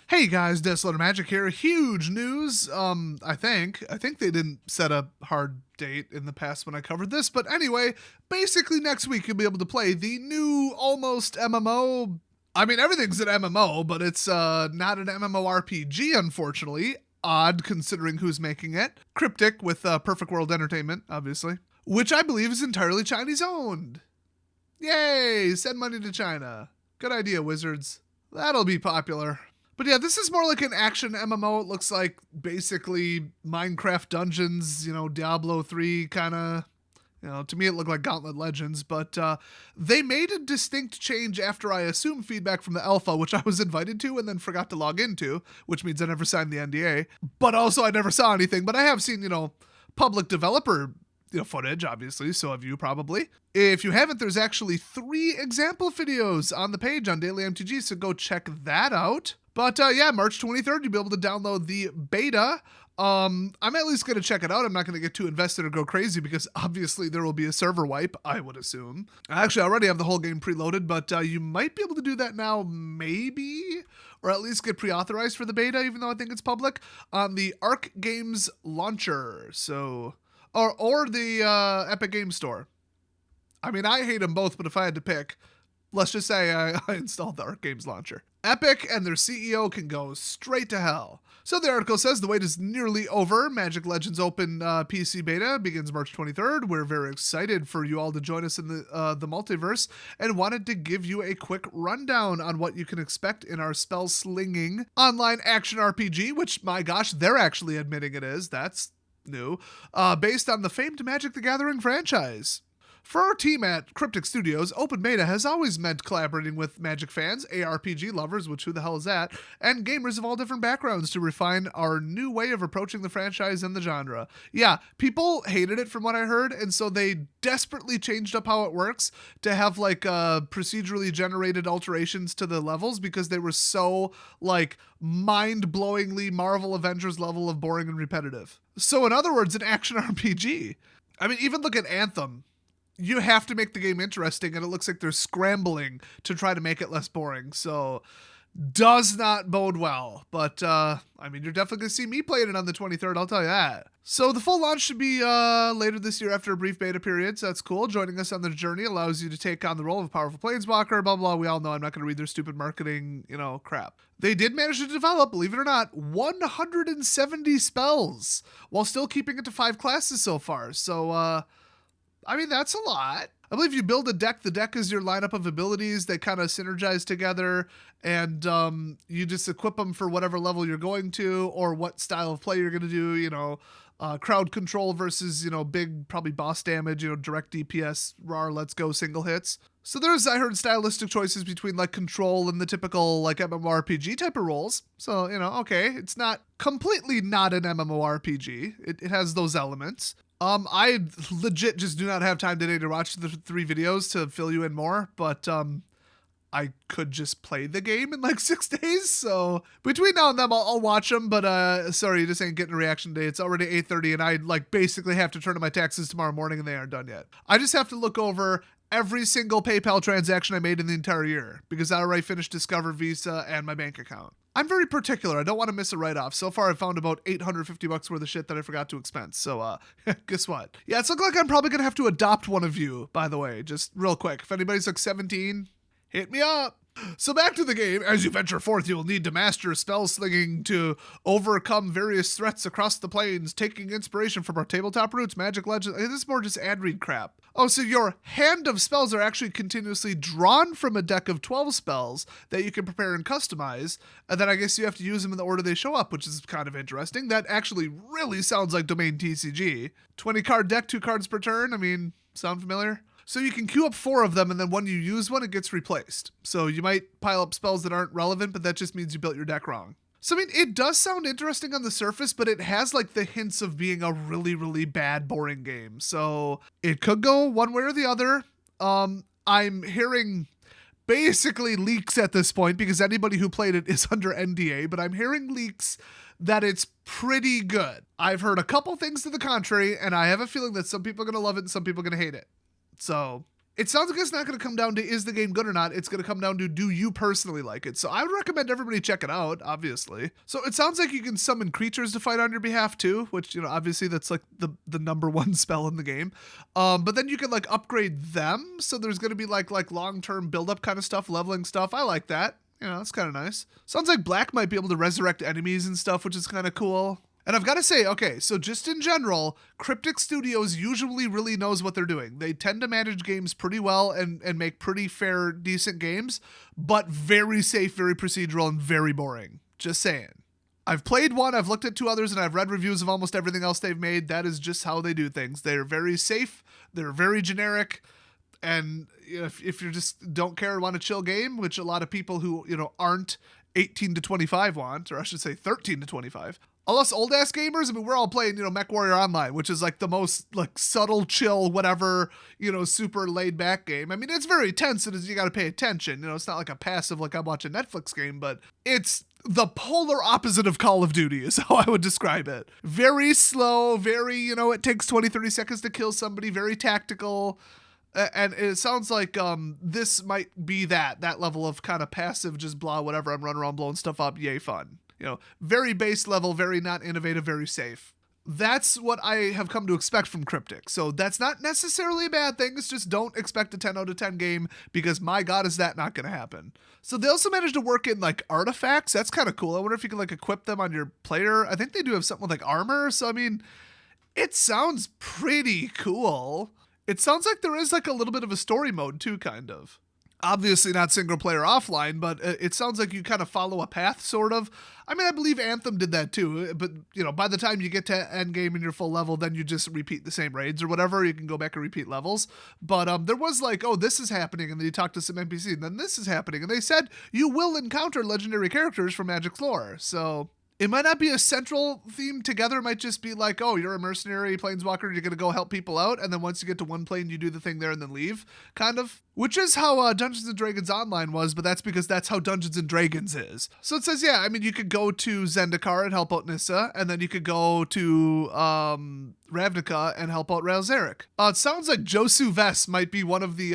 Hey guys, Desolate Magic here. Huge news. I think they didn't set a hard date in the past when I covered this, but anyway, basically next week you'll be able to play the new almost MMO. I mean, everything's an MMO, but it's not an MMORPG, unfortunately. Odd considering who's making it. Cryptic with Perfect World Entertainment, obviously, which I believe is entirely Chinese owned. Yay! Send money to China. Good idea, Wizards. That'll be popular. But yeah, this is more like an action MMO. It looks like basically Minecraft Dungeons, Diablo 3 kind of. To me it looked like Gauntlet Legends, but they made a distinct change after I assumed feedback from the alpha, which I was invited to and then forgot to log into, which means I never signed the NDA. But also I never saw anything, but I have seen, public developer footage, obviously, so have you probably. If you haven't, there's actually 3 example videos on the page on Daily MTG, so go check that out. But yeah, March 23rd, you'll be able to download the beta. I'm at least going to check it out. I'm not going to get too invested or go crazy because obviously there will be a server wipe, I would assume. Actually, I already have the whole game preloaded, but you might be able to do that now, maybe, or at least get pre-authorized for the beta, even though I think it's public, on the Arc Games launcher. So, or the Epic Games Store. I mean, I hate them both, but if I had to pick, let's just say I installed the Arc Games launcher. Epic and their CEO can go straight to hell. So the article says the wait is nearly over. Magic Legends Open PC beta begins March 23rd. We're very excited for you all to join us in the multiverse and wanted to give you a quick rundown on what you can expect in our spell slinging online action RPG, which, my gosh, they're actually admitting it is. That's new. Based on the famed Magic the Gathering franchise. For our team at Cryptic Studios, open beta has always meant collaborating with Magic fans, ARPG lovers, which who the hell is that, and gamers of all different backgrounds to refine our new way of approaching the franchise and the genre. Yeah, people hated it from what I heard, and so they desperately changed up how it works to have like procedurally generated alterations to the levels because they were so like mind-blowingly Marvel Avengers level of boring and repetitive. So in other words, an action RPG. I mean, even look at Anthem. You have to make the game interesting, and it looks like they're scrambling to try to make it less boring. So, does not bode well. But, I mean, you're definitely going to see me playing it on the 23rd, I'll tell you that. So, the full launch should be later this year after a brief beta period, so that's cool. Joining us on the journey allows you to take on the role of a powerful planeswalker, blah, blah. We all know I'm not going to read their stupid marketing, crap. They did manage to develop, believe it or not, 170 spells, while still keeping it to 5 classes so far. So, I mean, that's a lot. I believe you build a deck. The deck is your lineup of abilities. They kind of synergize together, and you just equip them for whatever level you're going to or what style of play you're going to do, crowd control versus, big, probably boss damage, direct DPS, RAR, let's go, single hits. So there's, I heard, stylistic choices between, like, control and the typical, like, MMORPG type of roles. So, okay, it's not completely not an MMORPG. It has those elements. I legit just do not have time today to watch the 3 videos to fill you in more, but I could just play the game in like 6 days. So between now and then, I'll watch them. But sorry, you just ain't getting a reaction today. It's already 8:30, and I like basically have to turn in my taxes tomorrow morning, and they aren't done yet. I just have to look over every single PayPal transaction I made in the entire year because I already finished Discover, Visa, and my bank account. I'm very particular. I don't want to miss a write-off. So far, I've found about $850 worth of shit that I forgot to expense. So, guess what? Yeah, it's looking like I'm probably going to have to adopt one of you, by the way. Just real quick. If anybody's like 17, hit me up. So back to the game. As you venture forth, you will need to master spell slinging to overcome various threats across the plains, taking inspiration from our tabletop roots, Magic Legends. This is more just ad read crap. Oh, so your hand of spells are actually continuously drawn from a deck of 12 spells that you can prepare and customize, and then I guess you have to use them in the order they show up, which is kind of interesting. That actually really sounds like Domain TCG. 20 card deck, 2 cards per turn. I mean, sound familiar? So you can queue up 4 of them, and then when you use one, it gets replaced. So you might pile up spells that aren't relevant, but that just means you built your deck wrong. So, I mean, it does sound interesting on the surface, but it has, like, the hints of being a really, really bad, boring game. So it could go one way or the other. I'm hearing basically leaks at this point, because anybody who played it is under NDA, but I'm hearing leaks that it's pretty good. I've heard a couple things to the contrary, and I have a feeling that some people are going to love it and some people are going to hate it. So It sounds like it's not going to come down to is the game good or not. It's going to come down to do you personally like it. So I would recommend everybody check it out, obviously. So it sounds like you can summon creatures to fight on your behalf too, which, you know, obviously that's like the number one spell in the game. But then you can like upgrade them. So there's going to be like long-term build-up kind of stuff, leveling stuff. I like that. You know, it's kind of nice. Sounds like Black might be able to resurrect enemies and stuff, which is kind of cool. And I've got to say, okay, so just in general, Cryptic Studios usually really knows what they're doing. They tend to manage games pretty well and make pretty fair, decent games, but very safe, very procedural, and very boring. Just saying. I've played one, I've looked at two others, and I've read reviews of almost everything else they've made. That is just how they do things. They're very safe, they're very generic, and if you just don't care, want a chill game, which a lot of people who, you know, aren't 18 to 25 want, or I should say 13 to 25. All us old ass gamers, I mean, we're all playing, you know, MechWarrior Online, which is like the most like subtle, chill, whatever, you know, super laid back game. I mean, it's very tense and you got to pay attention. You know, it's not like a passive, like I'm watching a Netflix game, but it's the polar opposite of Call of Duty is how I would describe it. Very slow, very, you know, it takes 20, 30 seconds to kill somebody, very tactical. And it sounds like this might be that level of kind of passive, just blah, whatever. I'm running around blowing stuff up. Yay, fun. You know, very base level, very not innovative, very safe. That's what I have come to expect from Cryptic. So that's not necessarily a bad thing. It's just don't expect a 10 out of 10 game because my God, is that not going to happen. So they also managed to work in like artifacts. That's kind of cool. I wonder if you can like equip them on your player. I think they do have something with like armor. So, I mean, it sounds pretty cool. It sounds like there is like a little bit of a story mode too, kind of. Obviously not single player offline, but it sounds like you kind of follow a path, sort of. I mean, I believe Anthem did that too, but, you know, by the time you get to end game and you're full level, then you just repeat the same raids or whatever. You can go back and repeat levels. But there was like, oh, this is happening, and then you talk to some NPC, and then this is happening. And they said you will encounter legendary characters from Magic's lore. So it might not be a central theme together. It might just be like, oh, you're a mercenary planeswalker, you're going to go help people out, and then once you get to one plane, you do the thing there and then leave, kind of. Which is how Dungeons & Dragons Online was, but that's because that's how Dungeons & Dragons is. So it says, yeah, I mean, you could go to Zendikar and help out Nissa, and then you could go to Ravnica and help out Ralzeric. It sounds like Josu Vess might be one of the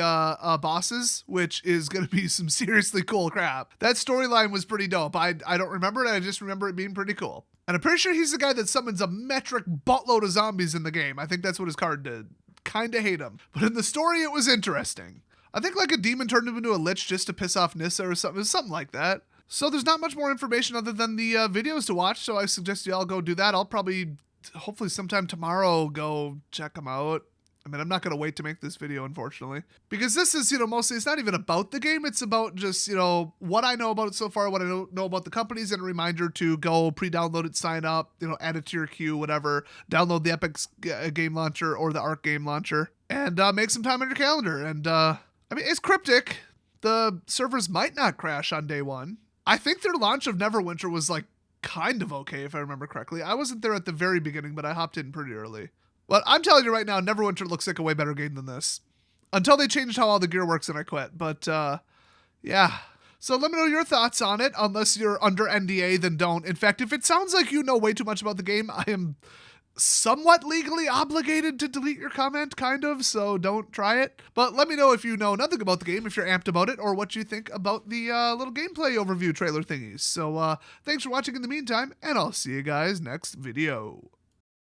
bosses, which is going to be some seriously cool crap. That storyline was pretty dope. I don't remember it, I just remember it being pretty cool. And I'm pretty sure he's the guy that summons a metric buttload of zombies in the game. I think that's what his card did. Kinda hate him. But in the story, it was interesting. I think like a demon turned him into a lich just to piss off Nissa or something. It was something like that. So there's not much more information other than the videos to watch. So I suggest you all go do that. I'll probably, hopefully sometime tomorrow, go check them out. I mean, I'm not going to wait to make this video, unfortunately. Because this is, you know, mostly, it's not even about the game. It's about just, you know, what I know about it so far, what I know about the companies, and a reminder to go pre-download it, sign up, you know, add it to your queue, whatever. Download the Epic Game Launcher or the Arc Game Launcher. And make some time on your calendar. And, I mean, it's Cryptic. The servers might not crash on day one. I think their launch of Neverwinter was, like, kind of okay, if I remember correctly. I wasn't there at the very beginning, but I hopped in pretty early. But I'm telling you right now, Neverwinter looks like a way better game than this. Until they changed how all the gear works and I quit. But, yeah. So let me know your thoughts on it. Unless you're under NDA, then don't. In fact, if it sounds like you know way too much about the game, I am somewhat legally obligated to delete your comment, kind of, so don't try it. But let me know if you know nothing about the game, if you're amped about it, or what you think about the little gameplay overview trailer thingies. So thanks for watching in the meantime, and I'll see you guys next video.